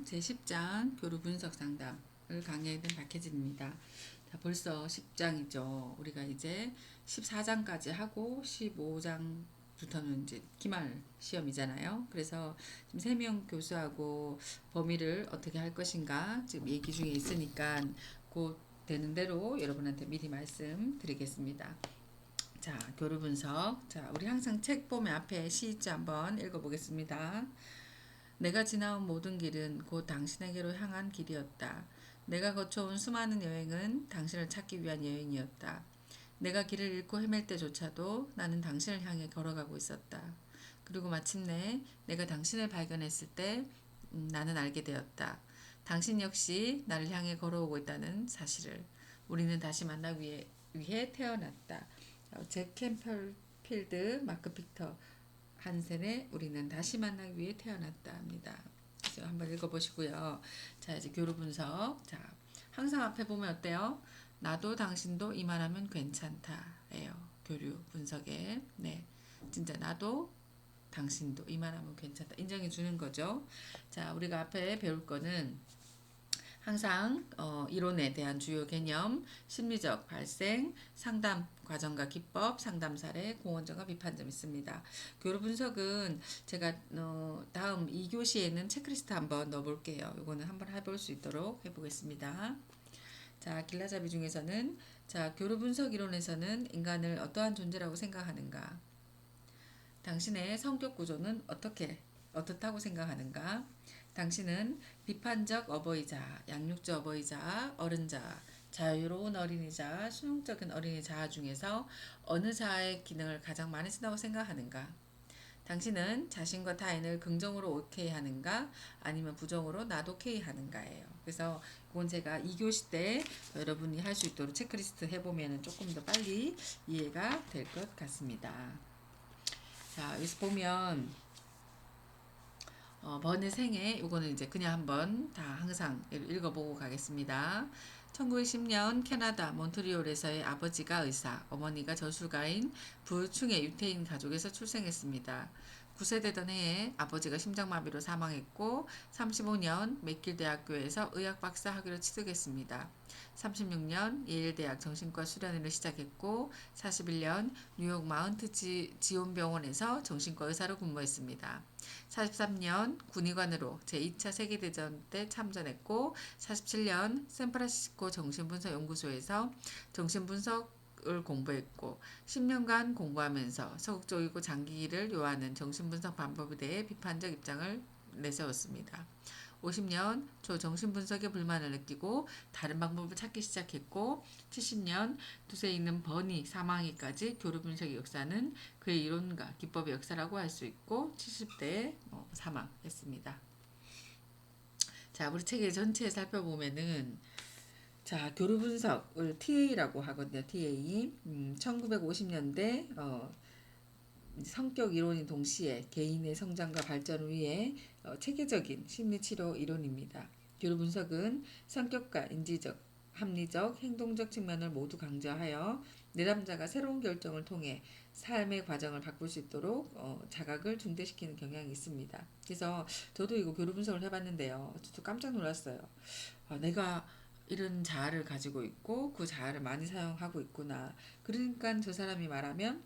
제10장 교류 분석 상담을 강의하게 된 박혜진입니다. 자, 벌써 10장이죠. 우리가 이제 14장까지 하고 15장부터는 이제 기말 시험이잖아요. 그래서 지금 3명 교수하고 범위를 어떻게 할 것인가 지금 얘기 중에 있으니까 곧 되는 대로 여러분한테 미리 말씀드리겠습니다. 자, 교류 분석. 자, 우리 항상 책 보면 앞에 시있죠. 한번 읽어보겠습니다. 내가 지나온 모든 길은 곧 당신에게로 향한 길이었다. 내가 거쳐온 수많은 여행은 당신을 찾기 위한 여행이었다. 내가 길을 잃고 헤맬 때조차도 나는 당신을 향해 걸어가고 있었다. 그리고 마침내 내가 당신을 발견했을 때 나는 알게 되었다. 당신 역시 나를 향해 걸어오고 있다는 사실을. 우리는 다시 만나기 위해 태어났다. 잭 캠퍼필드, 마크 픽터 한센의 우리는 다시 만나기 위해 태어났다 합니다. 그래서 한번 읽어보시고요. 자, 이제 교류 분석. 자, 항상 앞에 보면 어때요? 나도 당신도 이만하면 괜찮다예요. 교류 분석에. 네, 진짜 나도 당신도 이만하면 괜찮다. 인정해 주는 거죠. 자, 우리가 앞에 배울 거는 항상 이론에 대한 주요 개념, 심리적 발생, 상담 과정과 기법, 상담 사례, 공헌점과 비판점 있습니다. 교류 분석은 제가 다음 2교시에는 체크리스트 한번 넣어볼게요. 이거는 한번 해볼 수 있도록 해보겠습니다. 자, 길라잡이 중에서는 자, 교류 분석 이론에서는 인간을 어떠한 존재라고 생각하는가? 당신의 성격 구조는 어떻다고 생각하는가? 당신은 비판적 어버이자, 양육자 어버이자, 어른자, 자유로운 어린이자, 수용적인 어린이 자아 중에서 어느 자아의 기능을 가장 많이 쓴다고 생각하는가? 당신은 자신과 타인을 긍정으로 오케이 하는가? 아니면 부정으로 나도 오케이 하는가예요. 그래서 그건 제가 2교시 때 여러분이 할 수 있도록 체크리스트 해보면 조금 더 빨리 이해가 될 것 같습니다. 자, 여기서 보면 번외 생애 이거는 이제 그냥 한번 다 항상 읽어보고 가겠습니다. 1910년 캐나다 몬트리올에서의 아버지가 의사, 어머니가 저술가인 부유층의 유태인 가족에서 출생했습니다. 9세 되던 해에 아버지가 심장마비로 사망했고 35년 맥길 대학교에서 의학 박사 학위를 취득했습니다. 36년 예일대학 정신과 수련회를 시작했고 41년 뉴욕 마운트 지온병원에서 정신과 의사로 근무했습니다. 43년 군의관으로 제2차 세계대전 때 참전했고 47년 샌프란시스코 정신분석연구소에서 정신분석을 공부했고 10년간 공부하면서 소극적이고 장기를 요하는 정신분석 방법에 대해 비판적 입장을 내세웠습니다. 50년 초 정신분석에 불만을 느끼고 다른 방법을 찾기 시작했고 70년 두세 있는 버니 사망기까지 교류분석의 역사는 그의 이론과 기법의 역사라고 할 수 있고 70대에 사망했습니다. 자, 우리 책의 전체 살펴보면은 자, 교류분석을 TA라고 하거든요. TA 1950년대 성격 이론이 동시에 개인의 성장과 발전을 위해 체계적인 심리치료 이론입니다. 교류 분석은 성격과 인지적, 합리적, 행동적 측면을 모두 강조하여 내담자가 새로운 결정을 통해 삶의 과정을 바꿀 수 있도록 자각을 중대시키는 경향이 있습니다. 그래서 저도 이거 교류 분석을 해봤는데요. 저도 깜짝 놀랐어요. 내가 이런 자아를 가지고 있고 그 자아를 많이 사용하고 있구나. 그러니까 저 사람이 말하면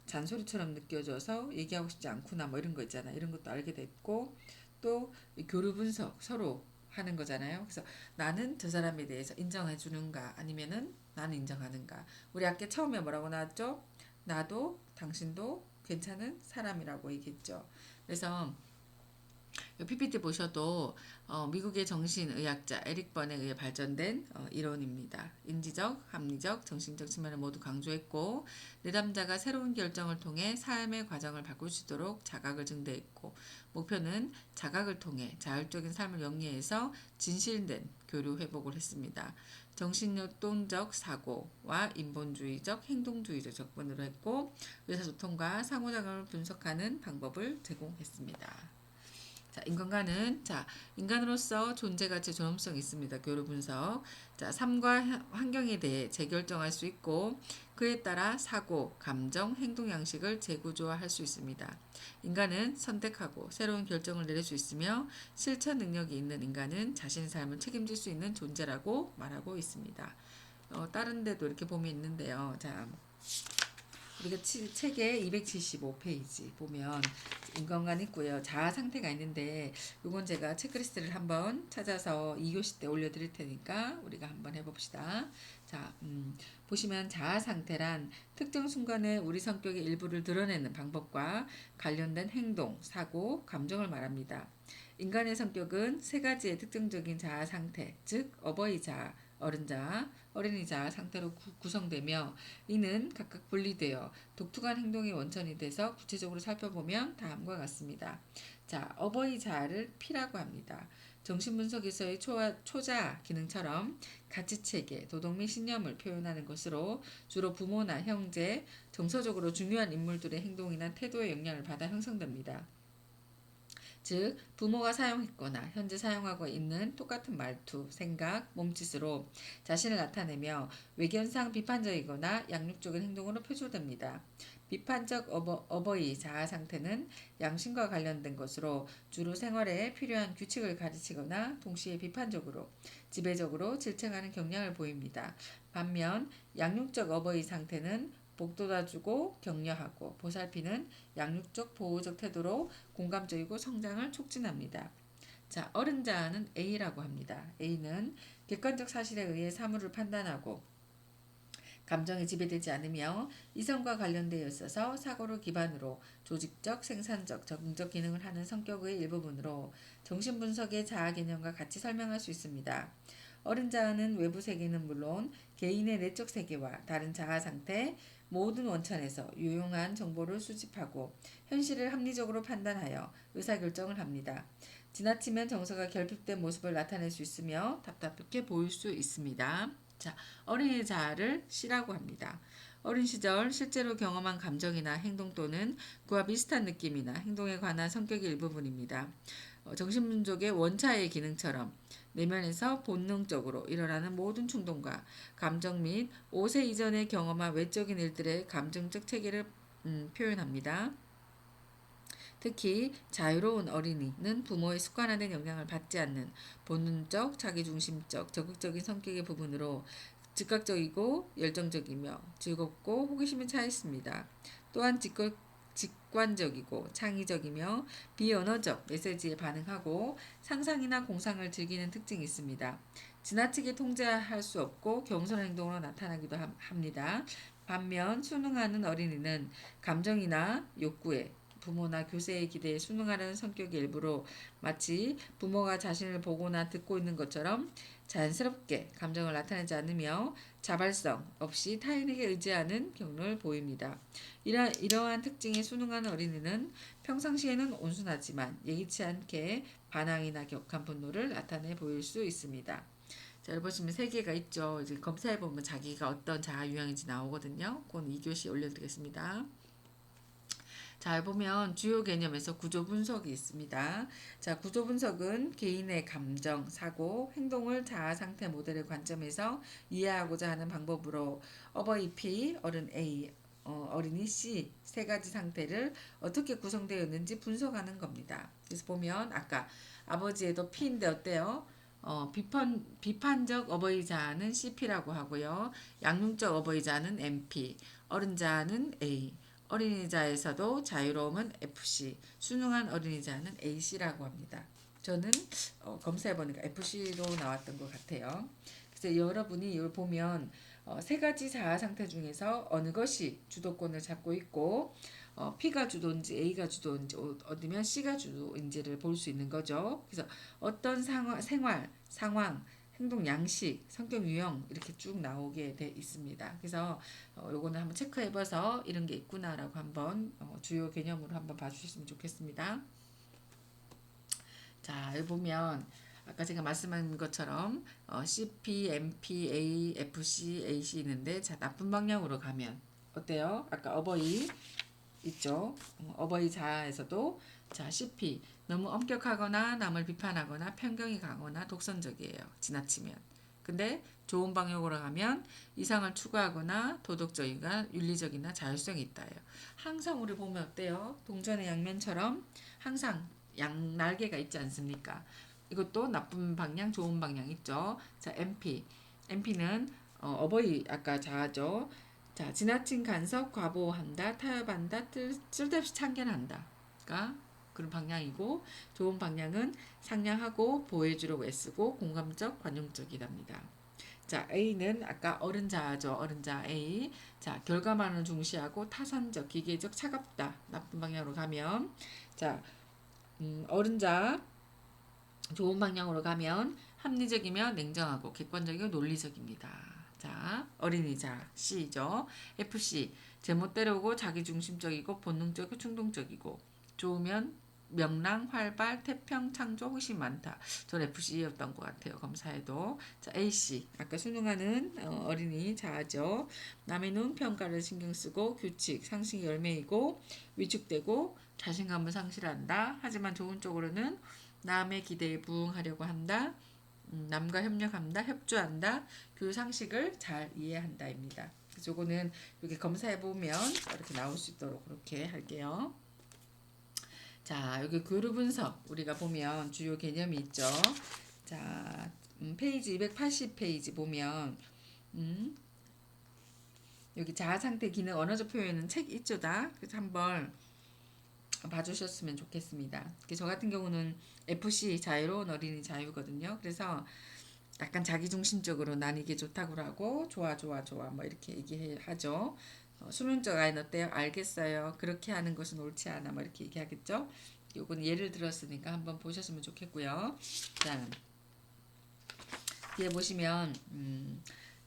잔소리처럼 느껴져서 얘기하고 싶지 않구나 뭐 이런 거 있잖아. 이런 것도 알게 됐고 또 교류 분석 서로 하는 거잖아요. 그래서 나는 저 사람에 대해서 인정해 주는가 아니면은 나는 인정하는가. 우리 아까 처음에 뭐라고 나왔죠? 나도 당신도 괜찮은 사람이라고 얘기했죠. 그래서 PPT 보셔도 미국의 정신의학자 에릭 번에 의해 발전된 이론입니다. 인지적, 합리적, 정신적 측면을 모두 강조했고 내담자가 새로운 결정을 통해 삶의 과정을 바꿀 수 있도록 자각을 증대했고 목표는 자각을 통해 자율적인 삶을 영위해서 진실된 교류 회복을 했습니다. 정신노동적 사고와 인본주의적 행동주의적 접근으로 했고 의사소통과 상호작용을 분석하는 방법을 제공했습니다. 자, 인간과는 자, 인간으로서 존재 가치 존엄성이 있습니다. 교류 분석. 자, 삶과 환경에 대해 재결정할 수 있고 그에 따라 사고, 감정, 행동 양식을 재구조화할 수 있습니다. 인간은 선택하고 새로운 결정을 내릴 수 있으며 실천 능력이 있는 인간은 자신의 삶을 책임질 수 있는 존재라고 말하고 있습니다. 다른 데도 이렇게 보면 있는데요. 자, 우리가 책의 275페이지 보면 인간관 있고요. 자아 상태가 있는데 이건 제가 체크리스트를 한번 찾아서 2교시 때 올려드릴 테니까 우리가 한번 해봅시다. 자, 보시면 자아 상태란 특정 순간에 우리 성격의 일부를 드러내는 방법과 관련된 행동, 사고, 감정을 말합니다. 인간의 성격은 세 가지의 특징적인 자아 상태, 즉 어버이 자아, 어른 자아, 어린이 자아 상태로 구성되며 이는 각각 분리되어 독특한 행동의 원천이 돼서 구체적으로 살펴보면 다음과 같습니다. 자, 어버이 자아를 P라고 합니다. 정신분석에서의 초자 기능처럼 가치체계, 도덕 및 신념을 표현하는 것으로 주로 부모나 형제, 정서적으로 중요한 인물들의 행동이나 태도의 영향을 받아 형성됩니다. 즉 부모가 사용했거나 현재 사용하고 있는 똑같은 말투, 생각, 몸짓으로 자신을 나타내며 외견상 비판적이거나 양육적인 행동으로 표출됩니다. 비판적 어버이 자아 상태는 양심과 관련된 것으로 주로 생활에 필요한 규칙을 가르치거나 동시에 비판적으로, 지배적으로 질책하는 경향을 보입니다. 반면 양육적 어버이 상태는 복돋아주고 격려하고 보살피는 양육적 보호적 태도로 공감적이고 성장을 촉진합니다. 자, 어른 자아는 A라고 합니다. A는 객관적 사실에 의해 사물을 판단하고 감정에 지배되지 않으며 이성과 관련되어 있어서 사고를 기반으로 조직적, 생산적, 적응적 기능을 하는 성격의 일부분으로 정신분석의 자아 개념과 같이 설명할 수 있습니다. 어른 자아는 외부 세계는 물론 개인의 내적 세계와 다른 자아 상태, 모든 원천에서 유용한 정보를 수집하고 현실을 합리적으로 판단하여 의사결정을 합니다. 지나치면 정서가 결핍된 모습을 나타낼 수 있으며 답답해 보일 수 있습니다. 자, 어린이 자아를 C라고 합니다. 어린 시절 실제로 경험한 감정이나 행동 또는 그와 비슷한 느낌이나 행동에 관한 성격의 일부분입니다. 정신분석의 원차의 기능처럼 내면에서 본능적으로 일어나는 모든 충동과 감정 및 5세 이전에 경험한 외적인 일들의 감정적 체계를 표현합니다. 특히 자유로운 어린이는 부모의 습관화된 영향을 받지 않는 본능적, 자기중심적, 적극적인 성격의 부분으로 즉각적이고 열정적이며 즐겁고 호기심이 차 있습니다. 또한 직관적이고 창의적이며 비언어적 메시지에 반응하고 상상이나 공상을 즐기는 특징이 있습니다. 지나치게 통제할 수 없고 겸손한 행동으로 나타나기도 합니다. 반면 순응하는 어린이는 감정이나 욕구에 부모나 교세의 기대에 순응하려는 성격의 일부로 마치 부모가 자신을 보거나 듣고 있는 것처럼 자연스럽게 감정을 나타내지 않으며 자발성 없이 타인에게 의지하는 경로를 보입니다. 이러한 특징에 순응하는 어린이는 평상시에는 온순하지만 예기치 않게 반항이나 격한 분노를 나타내 보일 수 있습니다. 자, 여기 보시면 세 개가 있죠. 이제 검사해보면 자기가 어떤 자아 유형인지 나오거든요. 그건 2교시에 올려드리겠습니다. 자, 보면 주요 개념에서 구조 분석이 있습니다. 자, 구조 분석은 개인의 감정, 사고, 행동을 자아 상태 모델의 관점에서 이해하고자 하는 방법으로 어버이 P, 어른 A, 어린이 C 세 가지 상태를 어떻게 구성되어 있는지 분석하는 겁니다. 그래서 보면 아까 아버지에도 P인데 어때요? 비판적 어버이 자아는 CP라고 하고요. 양육적 어버이 자아는 MP, 어른 자아는 A, 어린이자에서도 자유로움은 FC, 순응한 어린이자는 AC라고 합니다. 저는 검사해보니까 FC로 나왔던 것 같아요. 그래서 여러분이 이걸 보면 세 가지 자아 상태 중에서 어느 것이 주도권을 잡고 있고 P가 주도인지 A가 주도인지 어디면 C가 주도인지를 볼 수 있는 거죠. 그래서 어떤 생활, 상황, 행동 양식, 성격 유형 이렇게 쭉 나오게 돼 있습니다. 그래서 요거는 한번 체크해봐서 이런 게 있구나라고 한번 주요 개념으로 한번 봐주셨으면 좋겠습니다. 자, 여기 보면 아까 제가 말씀한 것처럼 CP, MP, A, FC, AC 있는데 자, 나쁜 방향으로 가면 어때요? 아까 어버이 있죠. 어버이 자아에서도 자, CP. 너무 엄격하거나 남을 비판하거나 편견이 강하거나 독선적이에요. 지나치면. 근데 좋은 방향으로 가면 이상을 추구하거나 도덕적이나 윤리적이나 자율성이 있다예요. 항상 우리 보면 어때요? 동전의 양면처럼 항상 양 날개가 있지 않습니까? 이것도 나쁜 방향, 좋은 방향 있죠. 자, MP. MP는 어버이 아까 자아죠. 자, 지나친 간섭, 과보한다, 타협한다, 쓸데없이 참견한다. 그러니까 그런 방향이고 좋은 방향은 상냥하고 보호해주려고 애쓰고 공감적, 관용적이랍니다. 자, A는 아까 어른 자아죠. 어른 자아 A. 자, 결과만을 중시하고 타산적, 기계적, 차갑다. 나쁜 방향으로 가면 자, 어른 자아 좋은 방향으로 가면 합리적이며 냉정하고 객관적이고 논리적입니다. 자, 어린이자 C죠. FC 제멋대로고 자기중심적이고 본능적이고 충동적이고 좋으면 명랑, 활발, 태평, 창조, 호기심 많다. 전 FC였던 것 같아요. 검사에도. 자, AC 아까 순응하는 어린이 자아죠. 남의 눈 평가를 신경 쓰고 규칙, 상식이 열매이고 위축되고 자신감을 상실한다. 하지만 좋은 쪽으로는 남의 기대에 부응하려고 한다. 남과 협력한다, 협조한다, 그 상식을 잘 이해한다입니다. 그래서 이거는 이렇게 검사해 보면 이렇게 나올 수 있도록 그렇게 할게요. 자, 여기 그룹 분석 우리가 보면 주요 개념이 있죠. 자, 페이지 280페이지 보면 여기 자아 상태 기능 언어적 표현은 책 있죠다. 그래서 한번 봐주셨으면 좋겠습니다. 저 같은 경우는 FC 자유로운 어린이 자유거든요. 그래서 약간 자기중심적으로 난 이게 좋다고 하고 좋아 뭐 이렇게 얘기하죠. 수능적 아이는 어때요? 알겠어요. 그렇게 하는 것은 옳지 않아 뭐 이렇게 얘기하겠죠. 요건 예를 들었으니까 한번 보셨으면 좋겠고요. 자, 뒤에 보시면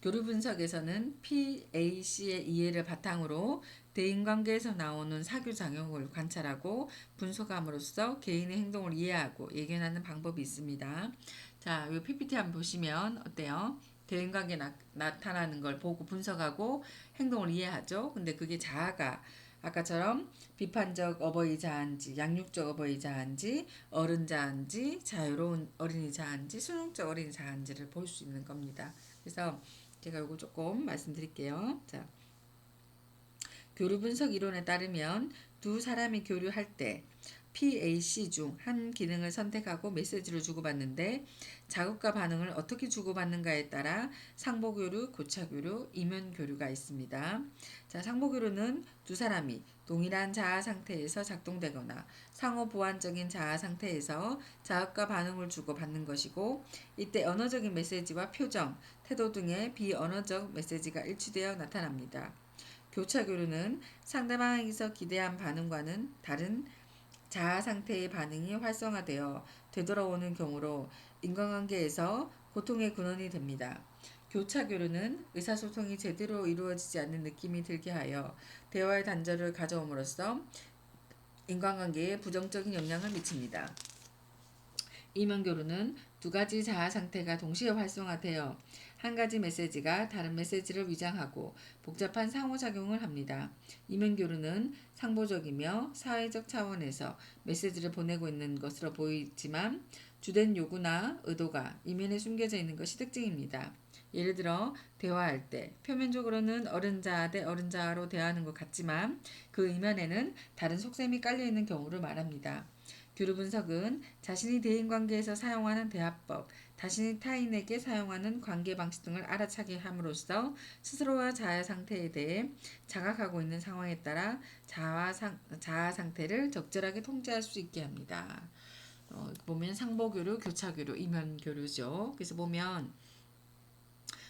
교류 분석에서는 PAC의 이해를 바탕으로 대인관계에서 나오는 사교작용을 관찰하고 분석함으로써 개인의 행동을 이해하고 예견하는 방법이 있습니다. 자, 이 PPT 한번 보시면 어때요? 대인관계 나타나는 걸 보고 분석하고 행동을 이해하죠. 근데 그게 자아가 아까처럼 비판적 어버이 자아인지 양육적 어버이 자아인지 어른 자아인지 자유로운 어린이 자아인지 수능적 어린이 자아인지를 볼 수 있는 겁니다. 그래서 제가 이거 조금 말씀드릴게요. 자, 교류 분석 이론에 따르면 두 사람이 교류할 때 PAC 중 한 기능을 선택하고 메시지를 주고받는데 자극과 반응을 어떻게 주고받는가에 따라 상보교류, 고차교류, 이면교류가 있습니다. 자, 상보교류는 두 사람이 동일한 자아 상태에서 작동되거나 상호 보완적인 자아 상태에서 자극과 반응을 주고받는 것이고 이때 언어적인 메시지와 표정, 태도 등의 비언어적 메시지가 일치되어 나타납니다. 교차교류는 상대방에게서 기대한 반응과는 다른 자아 상태의 반응이 활성화되어 되돌아오는 경우로 인간관계에서 고통의 근원이 됩니다. 교차교류는 의사소통이 제대로 이루어지지 않는 느낌이 들게 하여 대화의 단절을 가져옴으로써 인간관계에 부정적인 영향을 미칩니다. 이면교류는 두 가지 자아 상태가 동시에 활성화되어 한 가지 메시지가 다른 메시지를 위장하고 복잡한 상호작용을 합니다. 이면교류는 상보적이며 사회적 차원에서 메시지를 보내고 있는 것으로 보이지만 주된 요구나 의도가 이면에 숨겨져 있는 것이 특징입니다. 예를 들어 대화할 때 표면적으로는 어른 자아 대 어른 자아로 대화하는 것 같지만 그 이면에는 다른 속셈이 깔려있는 경우를 말합니다. 교류 분석은 자신이 대인관계에서 사용하는 대화법, 자신이 타인에게 사용하는 관계 방식 등을 알아차게 함으로써 스스로와 자아 상태에 대해 자각하고 있는 상황에 따라 자아 상태를 적절하게 통제할 수 있게 합니다. 보면 상보교류, 교차교류, 이면교류죠. 그래서 보면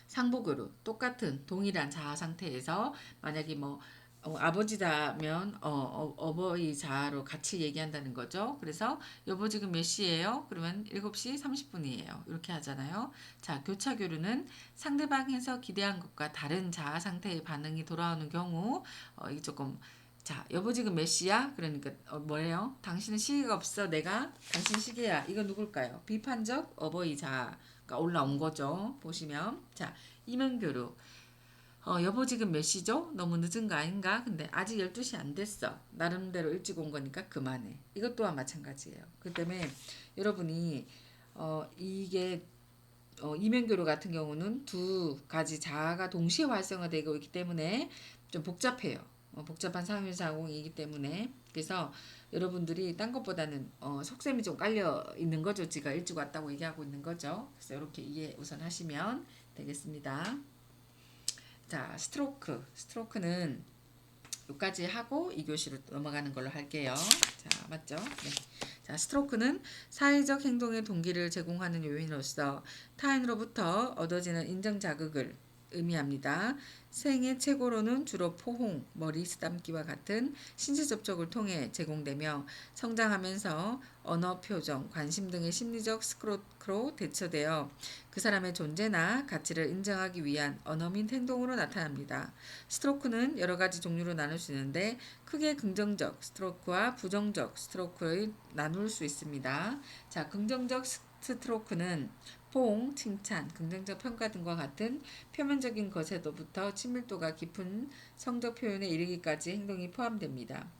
상보교류 똑같은 동일한 자아 상태에서 만약에 뭐 아버지다면 어버이 자아로 같이 얘기한다는 거죠. 그래서 여보 지금 몇 시예요? 그러면 7시 30분이에요. 이렇게 하잖아요. 자, 교차 교류는 상대방에서 기대한 것과 다른 자아 상태의 반응이 돌아오는 경우 이게 조금 자, 여보 지금 몇 시야? 그러니까 뭐예요? 당신은 시계가 없어. 내가 당신 시계야. 이거 누굴까요? 비판적 어버이 자아가 올라온 거죠. 보시면 자, 이면교류 여보 지금 몇 시죠? 너무 늦은 거 아닌가? 근데 아직 12시 안 됐어. 나름대로 일찍 온 거니까 그만해. 이것 또한 마찬가지예요. 그 때문에 여러분이 이게 이면교류 같은 경우는 두 가지 자아가 동시에 활성화되고 있기 때문에 좀 복잡해요. 복잡한 상호작용이기 때문에 그래서 여러분들이 딴 것보다는 속셈이 좀 깔려 있는 거죠. 제가 일찍 왔다고 얘기하고 있는 거죠. 그래서 이렇게 이해 우선 하시면 되겠습니다. 자, 스트로크는 여기까지 하고 2교시로 넘어가는 걸로 할게요. 자, 맞죠? 네. 자, 스트로크는 사회적 행동의 동기를 제공하는 요인으로서 타인으로부터 얻어지는 인정 자극을 의미합니다. 생애 최고로는 주로 포옹, 머리 쓰담기와 같은 신체 접촉을 통해 제공되며 성장하면서 언어, 표정, 관심 등의 심리적 스크로크로 대처되어 그 사람의 존재나 가치를 인정하기 위한 언어 및 행동으로 나타납니다. 스트로크는 여러 가지 종류로 나눌 수 있는데 크게 긍정적 스트로크와 부정적 스트로크를 나눌 수 있습니다. 자, 긍정적 스트로크는 포옹, 칭찬, 긍정적 평가 등과 같은 표면적인 것에서부터 친밀도가 깊은 성적 표현에 이르기까지 행동이 포함됩니다.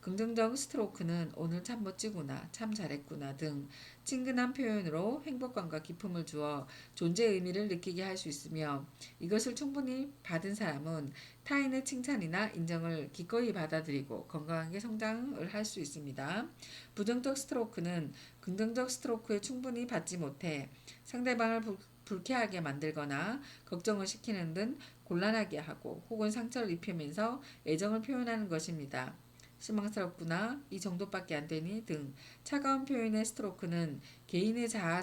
긍정적 스트로크는 오늘 참 멋지구나, 참 잘했구나 등 친근한 표현으로 행복감과 기쁨을 주어 존재의 의미를 느끼게 할 수 있으며 이것을 충분히 받은 사람은 타인의 칭찬이나 인정을 기꺼이 받아들이고 건강하게 성장을 할 수 있습니다. 부정적 스트로크는 긍정적 스트로크에 충분히 받지 못해 상대방을 불쾌하게 만들거나 걱정을 시키는 등 곤란하게 하고 혹은 상처를 입히면서 애정을 표현하는 것입니다. 실망스럽구나, 이 정도밖에 안 되니 등 차가운 표현의 스트로크는 개인의 자아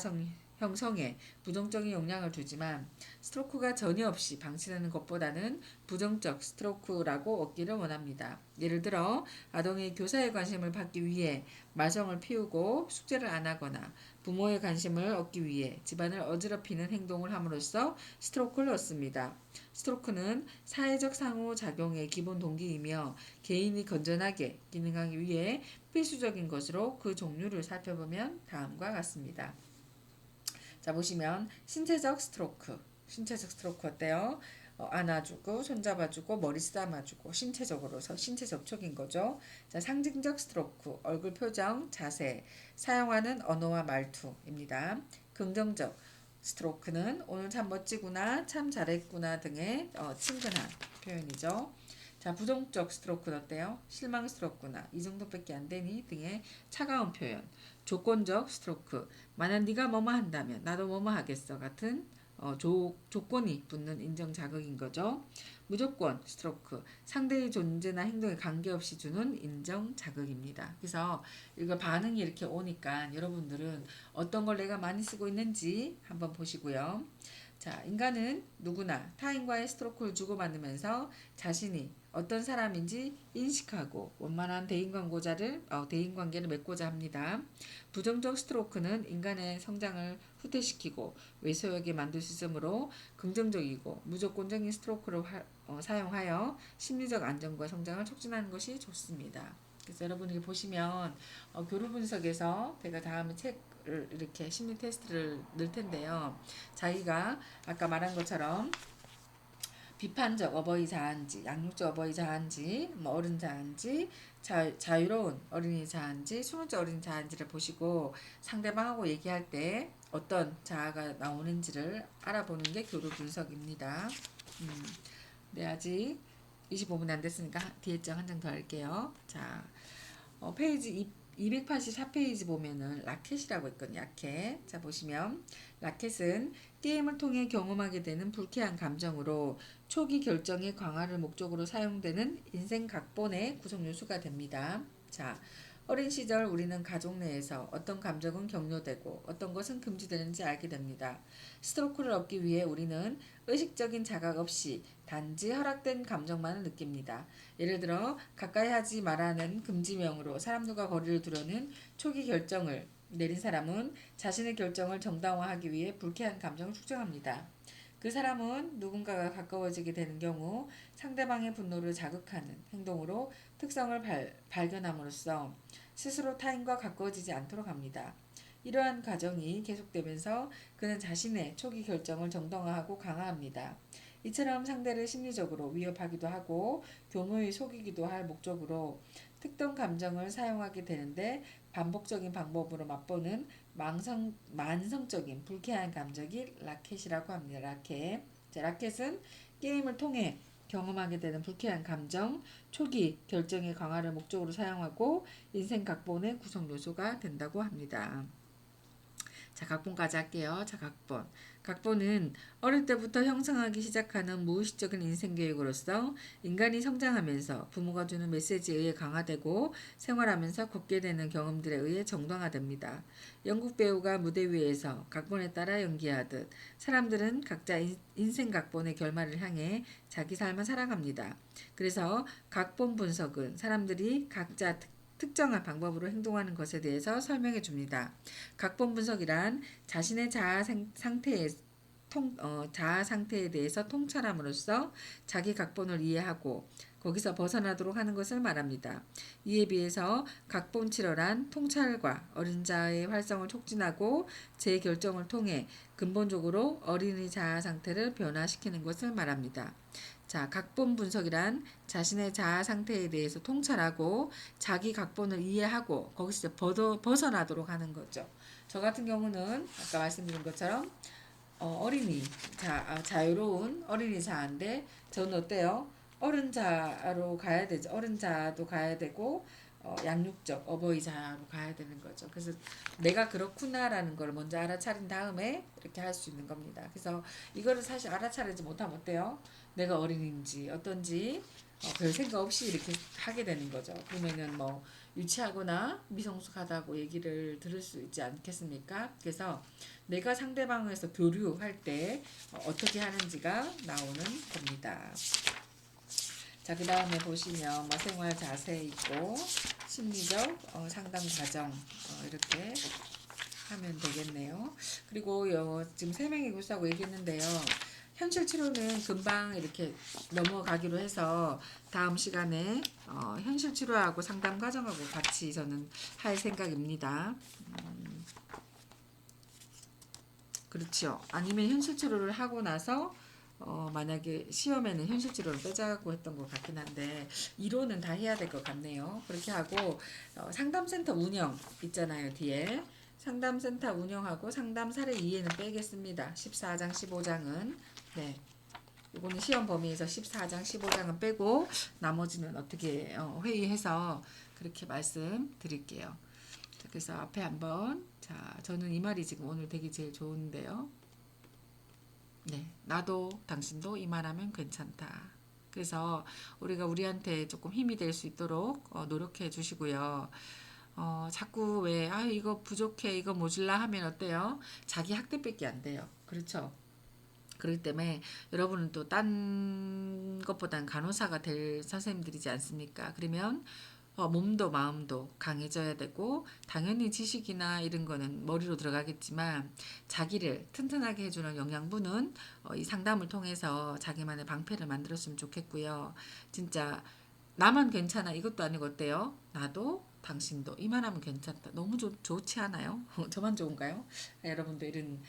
형성에 부정적인 영향을 주지만 스트로크가 전혀 없이 방치하는 것보다는 부정적 스트로크라고 얻기를 원합니다. 예를 들어 아동이 교사의 관심을 받기 위해 말썽을 피우고 숙제를 안 하거나 부모의 관심을 얻기 위해 집안을 어지럽히는 행동을 함으로써 스트로크를 얻습니다. 스트로크는 사회적 상호작용의 기본 동기이며 개인이 건전하게 기능하기 위해 필수적인 것으로 그 종류를 살펴보면 다음과 같습니다. 자, 보시면 신체적 스트로크 어때요? 안아주고 손잡아주고 머리 쓰다마주고 신체적으로서 신체 접촉인 거죠. 자, 상징적 스트로크 얼굴 표정 자세 사용하는 언어와 말투입니다. 긍정적 스트로크는 오늘 참 멋지구나 참 잘했구나 등의 친근한 표현이죠. 자, 부정적 스트로크는 어때요? 실망스럽구나 이 정도밖에 안 되니 등의 차가운 표현. 조건적 스트로크 만약 네가 뭐뭐 한다면 나도 뭐뭐 하겠어 같은 조건이 붙는 인정 자극인 거죠. 무조건 스트로크 상대의 존재나 행동에 관계없이 주는 인정 자극입니다. 그래서 이거 반응이 이렇게 오니까 여러분들은 어떤 걸 내가 많이 쓰고 있는지 한번 보시고요. 자, 인간은 누구나 타인과의 스트로크를 주고받으면서 자신이 어떤 사람인지 인식하고 원만한 대인관계를 맺고자 합니다. 부정적 스트로크는 인간의 성장을 후퇴시키고 외소하게 만들 수 있으므로 긍정적이고 무조건적인 스트로크를 사용하여 심리적 안정과 성장을 촉진하는 것이 좋습니다. 그래서 여러분이 보시면 교류 분석에서 제가 다음에 책을 이렇게 심리 테스트를 넣을 텐데요. 자기가 아까 말한 것처럼 비판적 어버이 자아인지, 양육적 어버이 자아인지, 어른 자아인지, 자유로운 어린이 자아인지, 수능적 어린이 자아인지를 보시고 상대방하고 얘기할 때 어떤 자아가 나오는지를 알아보는 게 교류 분석입니다. 네, 아직 25분이 안 됐으니까 뒤에 장 한 장 더 할게요. 자, 페이지 284페이지 보면은 라켓이라고 있거든요. 라켓. 자, 보시면 라켓은 게임을 통해 경험하게 되는 불쾌한 감정으로 초기 결정의 강화를 목적으로 사용되는 인생 각본의 구성 요소가 됩니다. 자, 어린 시절 우리는 가족 내에서 어떤 감정은 격려되고 어떤 것은 금지되는지 알게 됩니다. 스트로크를 얻기 위해 우리는 의식적인 자각 없이 단지 허락된 감정만을 느낍니다. 예를 들어 가까이 하지 말라는 금지명으로 사람들과 거리를 두려는 초기 결정을 내린 사람은 자신의 결정을 정당화하기 위해 불쾌한 감정을 축적합니다. 그 사람은 누군가가 가까워지게 되는 경우 상대방의 분노를 자극하는 행동으로 특성을 발견함으로써 스스로 타인과 가까워지지 않도록 합니다. 이러한 과정이 계속되면서 그는 자신의 초기 결정을 정당화하고 강화합니다. 이처럼 상대를 심리적으로 위협하기도 하고 교묘히 속이기도 할 목적으로 특정 감정을 사용하게 되는데 반복적인 방법으로 맛보는 만성적인 불쾌한 감정이 라켓이라고 합니다. 라켓. 자, 라켓은 게임을 통해 경험하게 되는 불쾌한 감정, 초기 결정의 강화를 목적으로 사용하고 인생 각본의 구성 요소가 된다고 합니다. 자, 각본까지 할게요. 자, 각본. 각본은 어릴 때부터 형성하기 시작하는 무의식적인 인생 계획으로서 인간이 성장하면서 부모가 주는 메시지에 의해 강화되고 생활하면서 겪게 되는 경험들에 의해 정당화됩니다. 영국 배우가 무대 위에서 각본에 따라 연기하듯 사람들은 각자 인생 각본의 결말을 향해 자기 삶을 살아갑니다. 그래서 각본 분석은 사람들이 각자 특정한 방법으로 행동하는 것에 대해서 설명해 줍니다. 각본 분석이란 자신의 자아 상태에 대해서 통찰함으로써 자기 각본을 이해하고 거기서 벗어나도록 하는 것을 말합니다. 이에 비해서 각본 치료란 통찰과 어린 자아의 활성을 촉진하고 재결정을 통해 근본적으로 어린이 자아 상태를 변화시키는 것을 말합니다. 자, 각본 분석이란 자신의 자아 상태에 대해서 통찰하고 자기 각본을 이해하고 거기서 벗어나도록 하는 거죠. 저 같은 경우는 아까 말씀드린 것처럼 어린이 자유로운 어린이 자아인데 저는 어때요? 어른 자로 가야 되죠. 어른 자도 가야 되고 양육적 어버이 자로 가야 되는 거죠. 그래서 내가 그렇구나라는 걸 먼저 알아차린 다음에 이렇게 할 수 있는 겁니다. 그래서 이거를 사실 알아차리지 못하면 어때요? 내가 어린인지 어떤지 별 생각 없이 이렇게 하게 되는 거죠. 그러면은 뭐 유치하거나 미성숙하다고 얘기를 들을 수 있지 않겠습니까? 그래서 내가 상대방에서 교류할 때 어떻게 하는지가 나오는 겁니다. 자, 그 다음에 보시면 뭐 생활 자세 있고 심리적 상담 과정 이렇게 하면 되겠네요. 그리고 지금 3명의 교수하고 얘기했는데요. 현실 치료는 금방 이렇게 넘어가기로 해서 다음 시간에 현실 치료하고 상담 과정하고 같이 저는 할 생각입니다. 그렇죠. 아니면 현실 치료를 하고 나서 만약에 시험에는 현실 치료를 빼자고 했던 것 같긴 한데 이론은 다 해야 될 것 같네요. 그렇게 하고 상담센터 운영 있잖아요. 뒤에 상담센터 운영하고 상담 사례 이해는 빼겠습니다. 14장 15장은 네. 이거는 시험 범위에서 14장 15장은 빼고 나머지는 어떻게 회의해서 그렇게 말씀드릴게요. 그래서 앞에 한번 저는 이 말이 지금 오늘 되게 제일 좋은데요. 네, 나도 당신도 이 말하면 괜찮다. 그래서 우리가 우리한테 조금 힘이 될 수 있도록 노력해 주시고요. 자꾸 왜 이거 부족해 이거 모질라 하면 어때요? 자기 학대밖에 안 돼요. 그렇죠? 그렇기 때문에 여러분은 또 딴 것보단 간호사가 될 선생님들이지 않습니까? 그러면 몸도 마음도 강해져야 되고 당연히 지식이나 이런 거는 머리로 들어가겠지만 자기를 튼튼하게 해주는 영양분은 이 상담을 통해서 자기만의 방패를 만들었으면 좋겠고요. 진짜 나만 괜찮아 이것도 아니고 어때요? 나도 당신도 이만하면 괜찮다. 너무 좋지 않아요? 저만 좋은가요? 여러분도 이런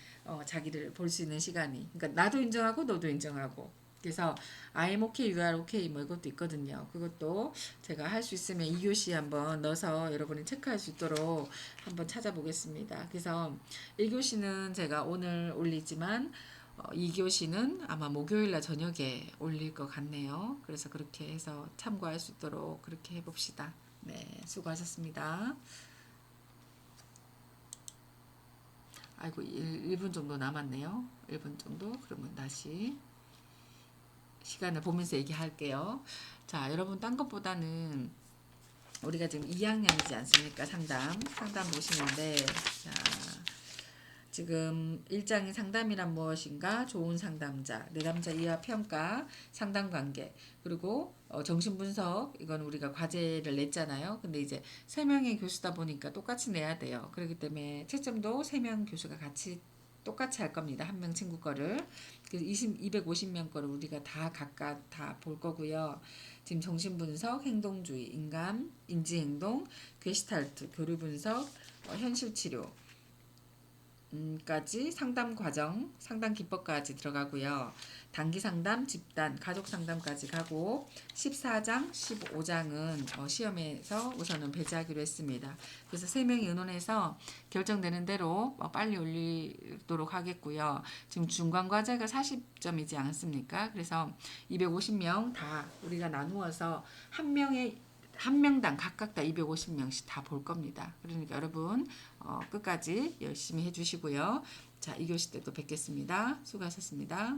자기를 볼 수 있는 시간이. 그러니까 나도 인정하고 너도 인정하고. 그래서 I'm okay, you are okay 뭐 이것도 있거든요. 그것도 제가 할 수 있으면 2교시 한번 넣어서 여러분이 체크할 수 있도록 한번 찾아보겠습니다. 그래서 1교시는 제가 오늘 올리지만 2교시는 아마 목요일날 저녁에 올릴 것 같네요. 그래서 그렇게 해서 참고할 수 있도록 그렇게 해봅시다. 네, 수고하셨습니다. 아이고 1분 정도 남았네요. 1분 정도. 그러면 다시 시간을 보면서 얘기할게요. 자, 여러분 딴 것보다는 우리가 지금 2학년이지 않습니까? 상담 보시는데 자, 지금 1장의 상담이란 무엇인가? 좋은 상담자, 내담자 이하 평가, 상담관계, 그리고 정신분석, 이건 우리가 과제를 냈잖아요. 근데 이제 3명의 교수다 보니까 똑같이 내야 돼요. 그렇기 때문에 채점도 3명 교수가 같이 똑같이 할 겁니다. 한 명 친구 거를. 그래서 250명 거를 우리가 다 각각 다 볼 거고요. 지금 정신분석, 행동주의, 인감, 인지행동, 게시탈트, 교류분석, 현실치료, 까지 상담 과정, 상담 기법까지 들어가고요. 단기 상담, 집단, 가족 상담까지 가고 14장, 15장은 시험에서 우선은 배제하기로 했습니다. 그래서 3명이 의논해서 결정되는 대로 빨리 올리도록 하겠고요. 지금 중간 과제가 40점이지 않습니까? 그래서 250명 다 우리가 나누어서 한 명당 각각 다 250명씩 다 볼 겁니다. 그러니까 여러분 끝까지 열심히 해주시고요. 자, 2교시 때 또 뵙겠습니다. 수고하셨습니다.